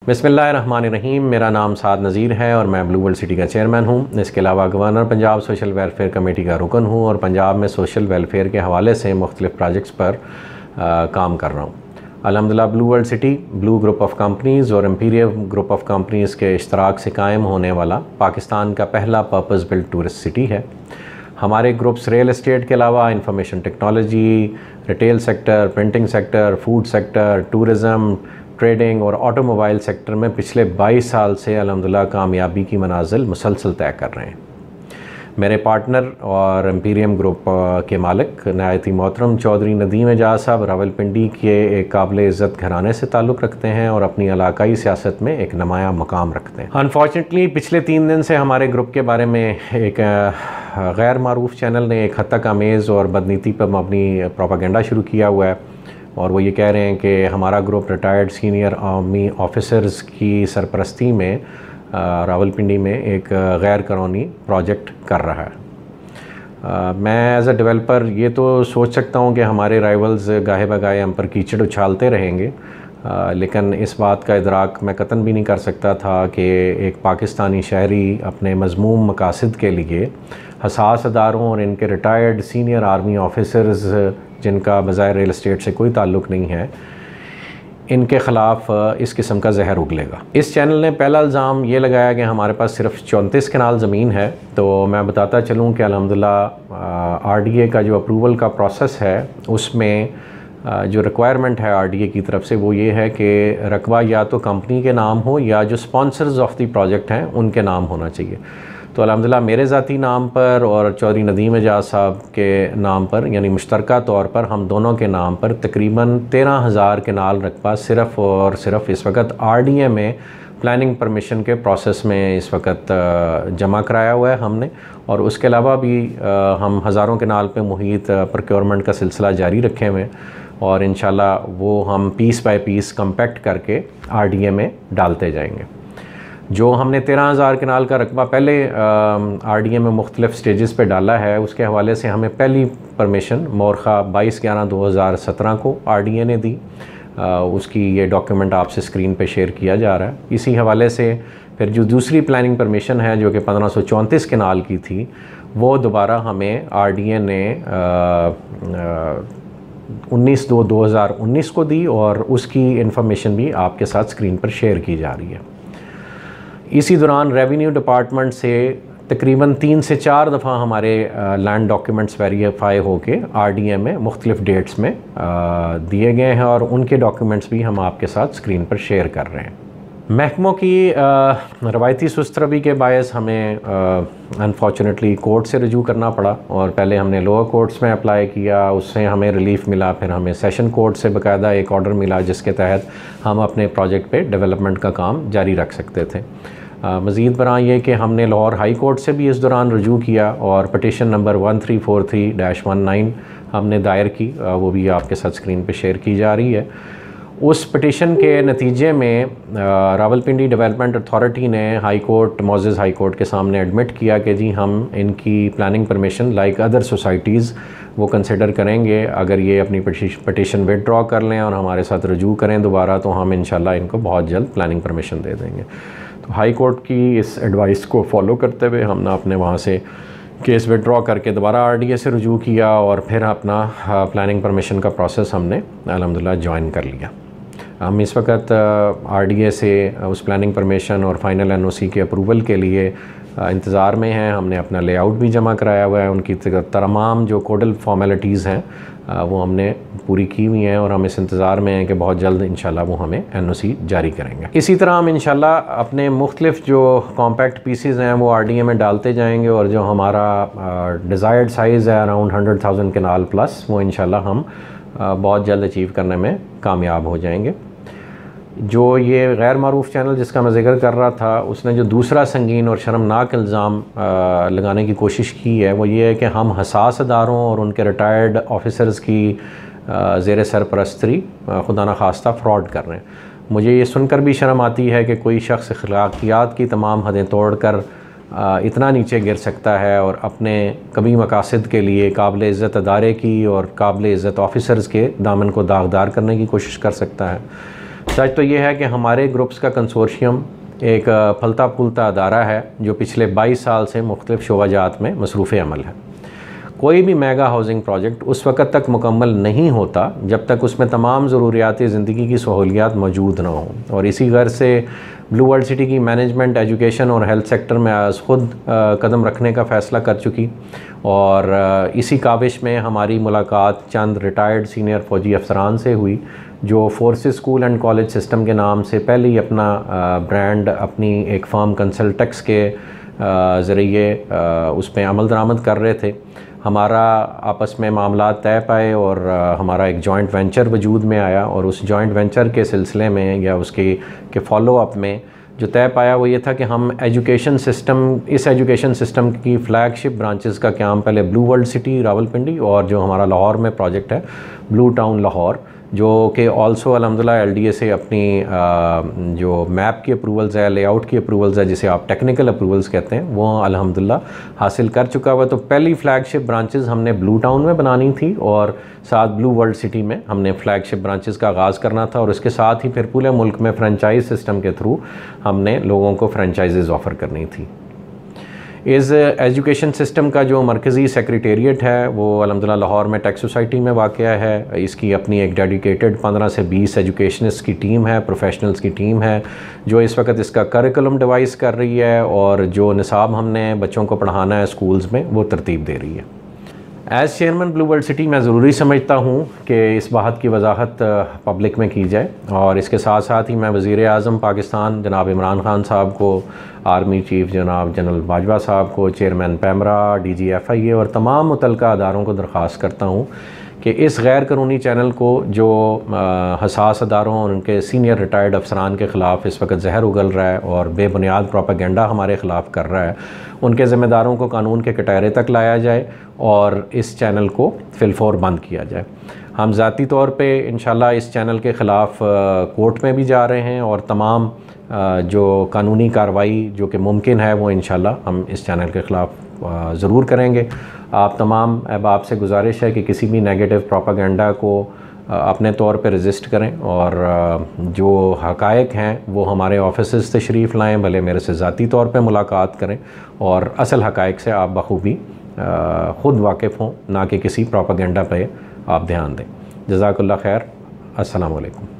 बिस्मिल्लाहिर्रहमानिर्रहीम। मेरा नाम साद नज़ीर है और मैं ब्लू वर्ल्ड सिटी का चेयरमैन हूँ। इसके अलावा governor Punjab social welfare committee का रुकन हूँ और पंजाब में सोशल वेलफेयर के हवाले से मुख्तलिफ़ प्रोजेक्ट्स पर काम कर रहा हूँ। अल्हम्दुलिल्लाह blue world city blue group of companies और एम्पीरियल ग्रुप ऑफ कंपनीज़ के इश्तराक से कायम होने वाला पाकिस्तान का पहला पर्पस बिल्ट टूरिस्ट सिटी है। हमारे ग्रुप्स रियल एस्टेट के अलावा information technology, retail sector, printing sector, food sector, tourism, trading और ऑटोमोबाइल सेक्टर में पिछले 22 साल से अल्हम्दुलिल्लाह कामयाबी की मनाजिल मुसलसल तय कर रहे हैं। मेरे पार्टनर और एम्पीरियम ग्रुप के मालिक नहायती मोहतरम चौधरी नदीम एजाज साहब रावलपिंडी के एक काबिल इज़्ज़त घराने से ताल्लुक़ रखते हैं और अपनी इलाकाई सियासत में एक नुमाया मकाम रखते हैं। अनफॉर्चुनेटली पिछले 3 दिन से हमारे ग्रुप के बारे में एक गैर मारूफ चैनल ने एक हद तक आमेज़ और बदनीति पर मबनी प्रोपागेंडा शुरू किया हुआ है और वो ये कह रहे हैं कि हमारा group retired senior army officers की सरपरस्ती में रावलपिंडी में एक गैर कानूनी प्रोजेक्ट कर रहा है। मैं एज़ अ डेवलपर ये तो सोच सकता हूँ कि हमारे राइवल्स गाहे बगाहे हम पर कीचड़ उछालते रहेंगे, लेकिन इस बात का इदराक मैं कतन भी नहीं कर सकता था कि एक पाकिस्तानी शहरी अपने मज़मूम मकासद के लिए हसास अदारों और इनके रिटायर्ड सीनियर आर्मी ऑफिसर्स जिनका बज़ाहिर रियल एस्टेट से कोई ताल्लुक़ नहीं है, इनके ख़िलाफ़ इस किस्म का जहर उगलेगा। इस चैनल ने पहला इल्ज़ाम ये लगाया कि हमारे पास सिर्फ 34 कनाल ज़मीन है। तो मैं बताता चलूँ कि अल्हम्दुलिल्लाह RDA का जो अप्रूवल का प्रोसेस है उसमें जो रिक्वायरमेंट है RDA की तरफ से वो ये है कि रकबा या तो कंपनी के नाम हो या जो स्पॉन्सर्स ऑफ द प्रोजेक्ट हैं उनके नाम होना चाहिए। तो अल्हम्दुलिल्लाह मेरे ज़ाती नाम पर और चौधरी नदीम एजाज साहब के नाम पर यानी मुश्तरका तौर पर हम दोनों के नाम पर तकरीबन 13,000 कनाल रकबा सिर्फ़ और सिर्फ इस वक्त RDA में प्लानिंग परमिशन के प्रोसेस में इस वक्त जमा कराया हुआ है हमने। और उसके अलावा भी हम हज़ारों कनाल पे मुहित प्रोक्योरमेंट का सिलसिला जारी रखे हुए और इंशाल्लाह वो हम पीस बाय पीस कम्पैक्ट करके RDA में डालते जाएंगे। जो हमने 13,000 कनाल का रकबा पहले RDA में मुख्तलिफ़ स्टेजेस पे डाला है उसके हवाले से हमें पहली परमिशन मोरखा 22/11/2017 को RDA ने दी। उसकी ये डॉक्यूमेंट आपसे स्क्रीन पे शेयर किया जा रहा है। इसी हवाले से फिर जो दूसरी प्लानिंग परमिशन है जो कि 1534 कनाल की थी वो दोबारा हमें RDA ने 19/2/2019 को दी और उसकी इन्फॉर्मेशन भी आपके साथ स्क्रीन पर शेयर की जा रही है। इसी दौरान रेवेन्यू डिपार्टमेंट से तकरीबन 3 से 4 दफ़ा हमारे लैंड डॉक्यूमेंट्स वेरीफाई होके RDA में मुख्तलिफ़ डेट्स में दिए गए हैं और उनके डॉक्यूमेंट्स भी हम आपके साथ स्क्रीन पर शेयर कर रहे हैं। महकमों की रवायती सुस्तरवी के बायस हमें अनफॉर्चुनेटली कोर्ट से रजू करना पड़ा और पहले हमने लोअर कोर्ट्स में अप्लाई किया, उससे हमें रिलीफ मिला, फिर हमें सेशन कोर्ट से बाकायदा एक ऑर्डर मिला जिसके तहत हम अपने प्रोजेक्ट पे डेवलपमेंट का काम जारी रख सकते थे। मज़ीद बरा ये कि हमने लाहौर हाई कोर्ट से भी इस दौरान रजू किया और पटिशन नंबर 1343-19 हमने दायर की, वो भी आपके साथ स्क्रीन पे शेयर की जा रही है। उस पटिशन के नतीजे में रावलपिंडी डेवलपमेंट अथॉरिटी ने हाई कोर्ट मोअज़्ज़ज़ हाई कोर्ट के सामने एडमिट किया कि जी हम इनकी planning permission like other societies वो कंसिडर करेंगे। अगर ये अपनी पटिशन विदड्रॉ कर लें और हमारे साथ रजू करें दोबारा तो हम इंशाल्लाह इनको बहुत जल्द प्लानिंग परमिशन दे देंगे। तो हाई कोर्ट की इस एडवाइस को फॉलो करते हुए हमने अपने वहाँ से केस विदड्रॉ करके दोबारा RDA से रजू किया और फिर अपना प्लानिंग परमिशन का प्रोसेस हमने अल्हम्दुलिल्लाह ज्वाइन कर लिया। हम इस वक्त RDA से उस प्लानिंग परमिशन और फाइनल NOC के अप्रूवल के लिए इंतज़ार में हैं। हमने अपना लेआउट भी जमा कराया हुआ है, उनकी तमाम जो कोडल फॉर्मेलिटीज़ हैं वो हमने पूरी की हुई हैं और हम इस इंतज़ार में हैं कि बहुत जल्द इंशाल्लाह वो हमें NOC जारी करेंगे। इसी तरह हम इंशाल्लाह अपने मुख्तलिफ़ जो कॉम्पैक्ट पीसीज़ हैं वो RDA में डालते जाएंगे और जो हमारा डिज़ायर्ड साइज़ है अराउंड 100,000 कनाल प्लस वो इंशाल्लाह हम बहुत जल्द अचीव करने में कामयाब हो जाएंगे। जो ये गैर मारूफ चैनल जिसका मैं ज़िक्र कर रहा था उसने जो दूसरा संगीन और शर्मनाक इल्ज़ाम लगाने की कोशिश की है वो ये है कि हम हसास अदारों और उनके रिटायर्ड ऑफिसर्स की ज़ेर सरपरस्ती खुदा न खास्ता फ्रॉड कर रहे हैं। मुझे ये सुनकर भी शर्म आती है कि कोई शख्स अखलाकियात की तमाम हदें तोड़ कर इतना नीचे गिर सकता है और अपने कभी मकासद के लिए काबिल इज़्ज़त अदारे की और काबिल इज़्ज़त ऑफिसर्स के दामन को दागदार करने की कोशिश कर सकता है। सच तो ये है कि हमारे ग्रुप्स का कंसोर्शियम एक फलता फूलता अदारा है जो पिछले 22 साल से मुख्तलिफ शोबाजात में मसरूफ़ अमल है। कोई भी मेगा हाउसिंग प्रोजेक्ट उस वक़्त तक मुकम्मल नहीं होता जब तक उसमें तमाम ज़रूरियात ज़िंदगी की सहूलियात मौजूद ना हों, और इसी गर्ज से ब्लू वर्ल्ड सिटी की मैनेजमेंट एजुकेशन और हेल्थ सेक्टर में आज ख़ुद कदम रखने का फ़ैसला कर चुकी, और इसी काविश में हमारी मुलाकात चंद रिटायर्ड सीनियर फ़ौजी अफसरान से हुई जो forces school and college system के नाम से पहले ही अपना ब्रांड अपनी एक फर्म कंसल्टेक्स के ज़रिए उस पर अमल दरामद कर रहे थे। हमारा आपस में मामला तय पाए और हमारा एक जॉइंट वेंचर वजूद में आया, और उस जॉइंट वेंचर के सिलसिले में या उसके फॉलो अप में जो तय पाया वो ये था कि हम इस एजुकेशन सिस्टम की फ़्लैगशिप ब्रांचेस का क़याम पहले ब्लू वर्ल्ड सिटी रावलपिंडी और जो हमारा लाहौर में प्रोजेक्ट है ब्लू टाउन लाहौर, जो कि ऑल्सो अल्हम्दुलिल्लाह LDA से अपनी जो मैप की अप्रूवल्स है, लेआउट की अप्रूवल्स है, जिसे आप टेक्निकल अप्रूवल्स कहते हैं, वो अल्हम्दुलिल्लाह हासिल कर चुका हुआ। तो पहली फ़्लैगशिप ब्रांचेस हमने ब्लू टाउन में बनानी थी और साथ ब्लू वर्ल्ड सिटी में हमने फ़्लैगशिप ब्रांचेस का आगाज़ करना था, और इसके साथ ही फिर पूरे मुल्क में फ्रेंचाइज सिस्टम के थ्रू हमने लोगों को फ्रेंचाइजेज़ ऑफ़र करनी थी। इस एजुकेशन सिस्टम का जो मरकज़ी सेक्रेटेरिएट है वो अल्हम्दुलिल्लाह लाहौर में टेक सोसाइटी में वाक़या है। इसकी अपनी एक डेडिकेटेड 15 से 20 एजुकेशनिस्ट की टीम है, प्रोफेशनल्स की टीम है, जो इस वक्त इसका करिकुलम डिवाइस कर रही है और जो निसाब हमने बच्चों को पढ़ाना है स्कूल्स में वो तरतीब दे रही है। As chairman blue world city मैं ज़रूरी समझता हूँ कि इस बात की वजाहत पब्लिक में की जाए, और इसके साथ साथ ही मैं वज़ीर आज़म पाकिस्तान जनाब इमरान ख़ान साहब को, आर्मी चीफ़ जनाब जनरल बाजवा साहब को, चेयरमैन पैमरा, DG FIA और तमाम मुतल्लिका अदारों को दरख्वास्त करता हूँ कि इस गैर कानूनी चैनल को जो हसास अदारों और उनके सीनियर रिटायर्ड अफसरान के ख़िलाफ़ इस वक्त जहर उगल रहा है और बेबुनियाद प्रोपेगेंडा हमारे ख़िलाफ़ कर रहा है, उनके ज़िम्मेदारों को कानून के कटहरे तक लाया जाए और इस चैनल को फिलफौर बंद किया जाए। हम ज़ाती तौर पे इंशाल्लाह इस चैनल के ख़िलाफ़ कोर्ट में भी जा रहे हैं, और तमाम जो कानूनी कार्रवाई जो कि मुमकिन है वो इंशाल्लाह हम इस चैनल के ख़िलाफ़ ज़रूर करेंगे। आप तमाम अहबाब से गुजारिश है कि किसी भी नेगेटिव प्रोपेगेंडा को अपने तौर पे रेजिस्ट करें, और जो हक़ाइक़ हैं वो हमारे ऑफिसेज़ तशरीफ़ लाएँ, भले मेरे से ज़ाती तौर पे मुलाकात करें, और असल हक़ाइक़ से आप बखूबी ख़ुद वाकिफ़ हों, ना कि किसी प्रोपेगेंडा पे आप ध्यान दें। जज़ाकल्लाह खैर। अस्सलामु अलैकुम।